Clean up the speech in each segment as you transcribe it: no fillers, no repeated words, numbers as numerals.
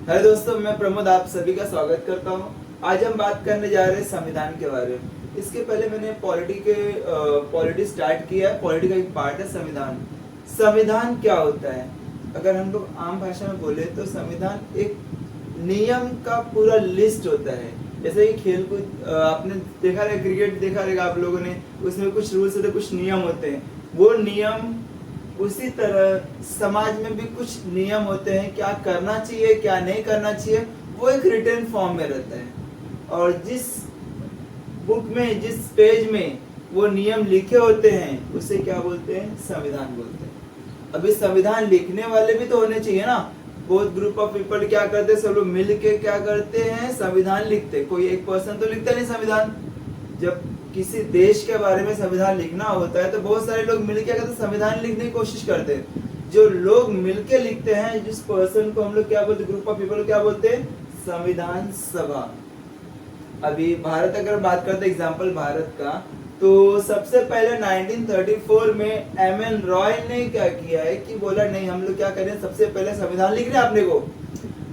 Hello दोस्तों, मैं प्रमोद आप सभी का स्वागत करता हूं। आज हम बात करने जा रहे हैं संविधान के बारे में। इसके पहले मैंने पॉलिटी स्टार्ट किया है। पॉलिटी का एक पार्ट है संविधान। संविधान क्या होता है? अगर हम लोग आम भाषा में बोले तो संविधान एक नियम का पूरा लिस्ट होता है। जैसे कि खेल कूद आपने देखा रहेगा, क्रिकेट देखा रहेगा आप लोगों ने, उसमें कुछ रूल्स होते हैं, कुछ नियम होते हैं। वो नियम उसी तरह समाज में भी कुछ नियम होते हैं, क्या करना चाहिए क्या नहीं करना चाहिए, वो एक रिटन फॉर्म में रहता है। और जिस बुक में, जिस पेज में वो नियम लिखे होते हैं उसे क्या बोलते हैं? संविधान बोलते हैं। अभी संविधान लिखने वाले भी तो होने चाहिए ना। बहुत ग्रुप ऑफ पीपल क्या करते हैं, सब लोग मिल के क्या करते हैं? संविधान लिखते। कोई एक पर्सन तो लिखता नहीं संविधान। जब किसी देश के बारे में संविधान लिखना होता है तो बहुत सारे लोग मिलकर क्या संविधान लिखने की कोशिश करते हैं। जो लोग मिलके लिखते हैं, जिस पर्सन को हम लोग क्या बोलते हैं, ग्रुप ऑफ पीपल को क्या बोलते हैं? संविधान सभा। अभी भारत अगर बात करते हैं, एग्जांपल भारत का, तो सबसे पहले 1934 में एम.एन. रॉय ने क्या किया है कि बोला नहीं, हम लोग क्या करें, सबसे पहले संविधान लिखना है अपने को।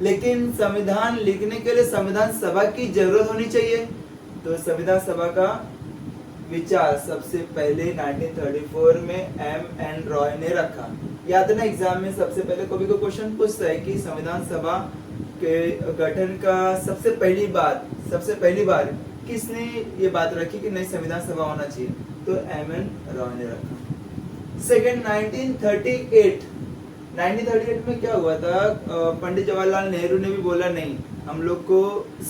लेकिन संविधान लिखने के लिए संविधान सभा की जरूरत होनी चाहिए। तो संविधान सभा का विचार सबसे पहले 1934 में एम.एन. रॉय ने रखा। याद है ना, एग्जाम में सबसे पहले कभी कोई क्वेश्चन पूछता है कि संविधान सभा के गठन का सबसे पहली बार किसने ये बात रखी कि नहीं संविधान सभा होना चाहिए? तो एम.एन. रॉय ने रखा। सेकेंड 1938 में क्या हुआ था? पंडित जवाहरलाल नेहरू ने भी बोला नहीं, हम लोग को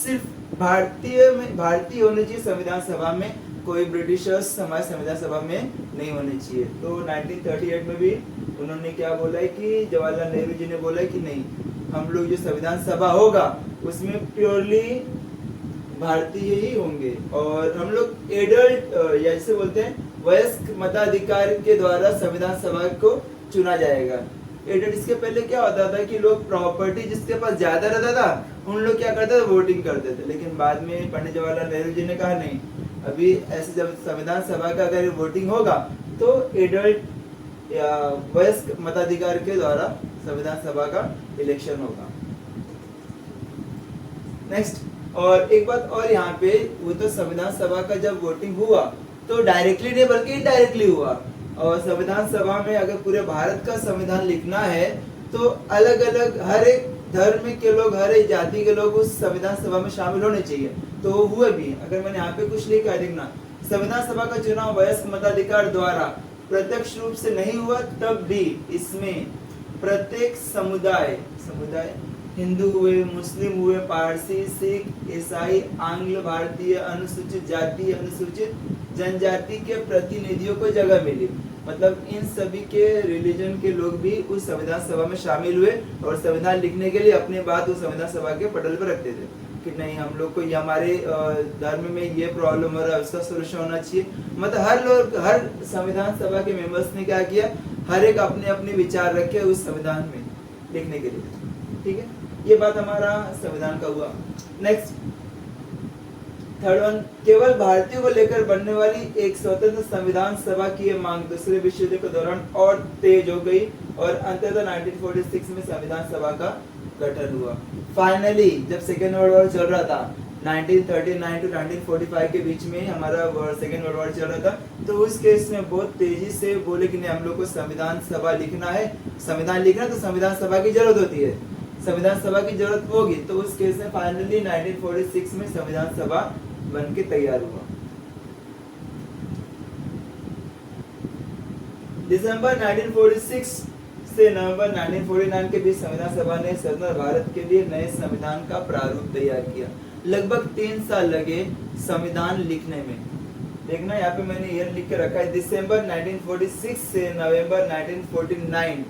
सिर्फ भारतीय होने चाहिए संविधान सभा में, कोई ब्रिटिशर्स हमारे संविधान सभा में नहीं होने चाहिए। तो 1938 में भी उन्होंने क्या बोला है कि जवाहरलाल नेहरू जी ने बोला है कि नहीं, हम लोग जो संविधान सभा होगा उसमें प्योरली भारतीय ही होंगे और हम लोग एडल्ट या जैसे बोलते हैं वयस्क मताधिकार के द्वारा संविधान सभा को चुना जाएगा। एडल्ट, इसके पहले क्या होता था कि लोग प्रॉपर्टी जिसके पास ज्यादा रहता था उन लोग क्या करते थे? वोटिंग करते थे। लेकिन बाद में पंडित जवाहरलाल नेहरू जी ने कहा नहीं, अभी ऐसे जब संविधान सभा का अगर वोटिंग होगा तो एडल्ट या वयस्क मताधिकार के द्वारा संविधान सभा का इलेक्शन होगा। नेक्स्ट, और एक बात और यहाँ पे, वो तो संविधान सभा का जब वोटिंग हुआ तो डायरेक्टली नहीं बल्कि इनडायरेक्टली हुआ। और संविधान सभा में अगर पूरे भारत का संविधान लिखना है तो अलग अलग हर एक धर्म के लोग, हर एक जाति के लोग उस संविधान सभा में शामिल होने चाहिए। तो हुए भी। अगर मैंने यहाँ पे कुछ लिखा है, देखना, संविधान सभा का चुनाव वयस्क मताधिकार द्वारा प्रत्यक्ष रूप से नहीं हुआ, तब भी इसमें प्रत्येक समुदाय हिंदू हुए, मुस्लिम हुए, पारसी, सिख, ईसाई, आंग्ल भारतीय, अनुसूचित जाति, अनुसूचित जनजाति के प्रतिनिधियों को जगह मिली। मतलब इन सभी के रिलीजन के लोग भी उस संविधान सभा में शामिल हुए और संविधान लिखने के लिए अपनी बात उस संविधान सभा के पटल पर रखते थे कि नहीं, हम लोग को हमारे धर्म में ये प्रॉब्लम हो रहा है, उसका सोल्यूशन होना चाहिए। मतलब हर संविधान सभा के मेंबर्स ने क्या किया, हर एक अपने अपने विचार रखे उस संविधान में लिखने के लिए। ठीक है, ये बात हमारा संविधान का हुआ। नेक्स्ट, थर्ड वन, केवल भारतीयों को लेकर बनने वाली एक स्वतंत्र संविधान सभा की ये मांग दूसरे विश्व युद्ध के दौरान और तेज हो गई और अंततः 1946 में संविधान सभा का गठन हुआ। फाइनली जब सेकेंड वर्ल्ड वॉर चल रहा था, 1939 टू 1945 के बीच में हमारा सेकेंड वर्ल्ड वॉर चल रहा था, तो उस केस में बहुत तेजी से बोले कि नहीं, हम लोग को संविधान सभा लिखना है। संविधान लिखना तो संविधान सभा की जरूरत होती है, संविधान सभा की जरूरत होगी। तो उस केस में फाइनली 1946 में संविधान सभा बन के तैयार हुआ। दिसंबर 1946 से नवंबर 1949 के बीच संविधान सभा ने स्वतंत्र भारत के लिए नए संविधान का प्रारूप तैयार किया। लगभग 3 साल लगे संविधान लिखने में। देखना, यहाँ पे मैंने ईयर लिख के रखा है, दिसंबर 1946 से नवंबर 1949,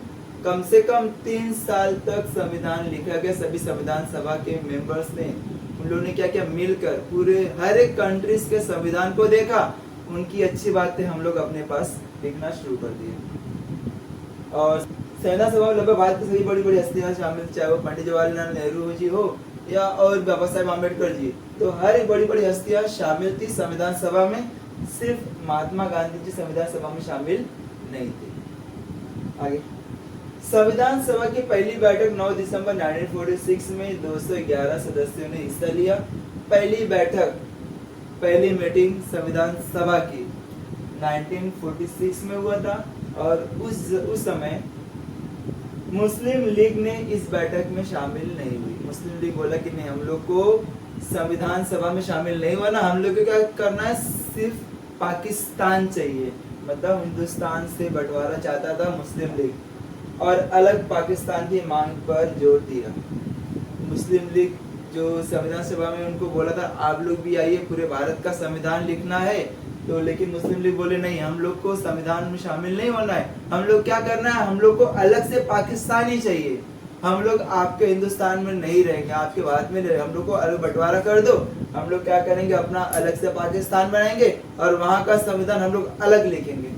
कम से कम 3 साल तक संविधान लिखा गया। सभी संविधान सभा के मेंबर्स ने, उन लोगों ने क्या किया, मिलकर पूरे हर एक कंट्रीज के संविधान को देखा, उनकी अच्छी बातें हम लोग अपने पास लिखना शुरू कर दिए। और संविधान सभा में लगभग भारत की सभी बड़ी बड़ी हस्तियां शामिल, चाहे वो पंडित जवाहरलाल नेहरू जी हो या और बाबा साहेब आम्बेडकर जी, तो हर एक बड़ी बड़ी हस्तियां शामिल थी संविधान सभा में। सिर्फ महात्मा गांधी जी संविधान सभा में शामिल नहीं थे। आगे, संविधान सभा की पहली बैठक 9 दिसंबर 1946 में 211 सदस्यों ने हिस्सा लिया। पहली बैठक, पहली मीटिंग संविधान सभा की 1946 में हुआ था और उस समय मुस्लिम लीग ने इस बैठक में शामिल नहीं हुई। मुस्लिम लीग बोला कि नहीं, हम लोग को संविधान सभा में शामिल नहीं होना, हम लोग को क्या करना है, सिर्फ पाकिस्तान चाहिए। मतलब हिंदुस्तान से बंटवारा चाहता था मुस्लिम लीग और अलग पाकिस्तान की मांग पर जोर दिया। मुस्लिम लीग जो संविधान सभा में उनको बोला था आप लोग भी आइए, पूरे भारत का संविधान लिखना है, तो लेकिन मुस्लिम लीग बोले नहीं, हम लोग को संविधान में शामिल नहीं होना है, हम लोग क्या करना है, हम लोग को अलग से पाकिस्तान ही चाहिए, हम लोग आपके हिंदुस्तान में नहीं रहेंगे, आपके भारत में नहीं रहेंगे, हम लोग को अलग बंटवारा कर दो, हम लोग क्या करेंगे, अपना अलग से पाकिस्तान बनाएंगे और वहां का संविधान हम लोग अलग लिखेंगे।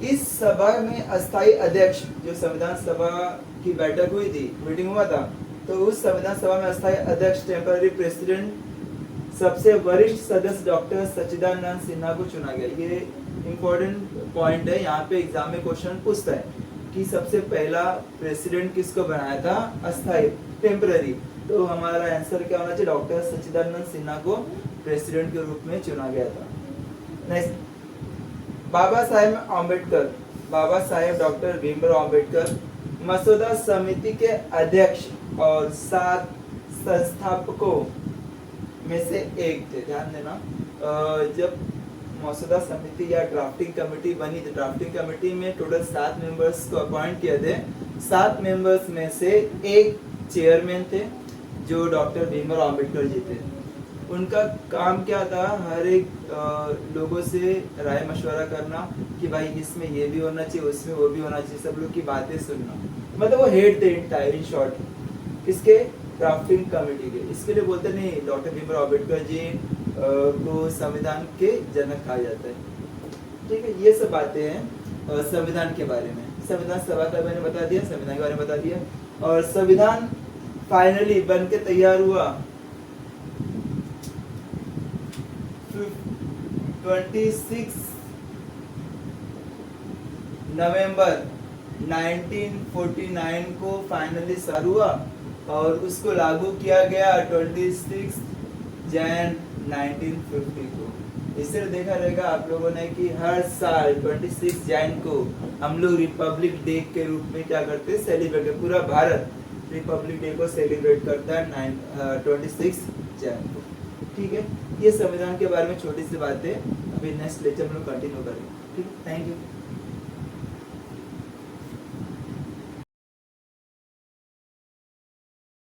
इस सभा में अस्थायी अध्यक्ष, जो संविधान सभा की बैठक हुई थी, मीटिंग हुआ था, तो उस संविधान सभा में अस्थायी अध्यक्ष, टेम्पररी प्रेसिडेंट, सबसे वरिष्ठ सदस्य डॉक्टर सच्चिदानंद सिन्हा को चुना गया। ये इम्पोर्टेंट पॉइंट है, यहाँ पे एग्जाम में क्वेश्चन पूछता है कि सबसे पहला प्रेसिडेंट किसको बनाया था, अस्थायी, टेम्पररी, तो हमारा आंसर क्या होना चाहिए, डॉक्टर सच्चिदानंद सिन्हा को प्रेसिडेंट के रूप में चुना गया था। नेक्स्ट, बाबा साहेब अम्बेडकर, बाबा साहेब डॉक्टर भीमराव अम्बेडकर मसौदा समिति के अध्यक्ष और 7 संस्थापकों में से एक थे। ध्यान देना, जब मसौदा समिति या ड्राफ्टिंग कमेटी बनी थी, ड्राफ्टिंग कमेटी में टोटल 7 मेंबर्स को अपॉइंट किए थे। 7 मेंबर्स में से एक चेयरमैन थे जो डॉक्टर भीमराव अम्बेडकर जी थे। उनका काम क्या था, हर एक लोगों से राय मशवरा करना कि भाई इसमें ये भी होना चाहिए, उसमें वो भी होना चाहिए, सब लोग की बातें सुनना। मतलब वो हेड थे इन शॉर्ट, किसके, ड्राफ्टिंग कमेटी के। इसके लिए बोलते नहीं, डॉक्टर भीमराव अम्बेडकर जी को संविधान के जनक कहा जाता है। ठीक है, ये सब बातें हैं संविधान के बारे में। संविधान सभा का मैंने बता दिया, संविधान के बारे में बता दिया, और संविधान फाइनली बन के तैयार हुआ 26 नवंबर 1949 को फाइनली शुरू हुआ और उसको लागू किया गया 26 जैन 1950 को। इससे देखा रहेगा आप लोगों ने कि हर साल 26 जैन को हम लोग रिपब्लिक डे के रूप में क्या करते हैं, सेलिब्रेट, पूरा भारत रिपब्लिक डे को सेलिब्रेट करता है 26 जैन को। ठीक है, ये संविधान के बारे में छोटी सी बातें, अभी नेक्स्ट लेक्चर में कंटिन्यू करेंगे। ठीक है, थैंक यू।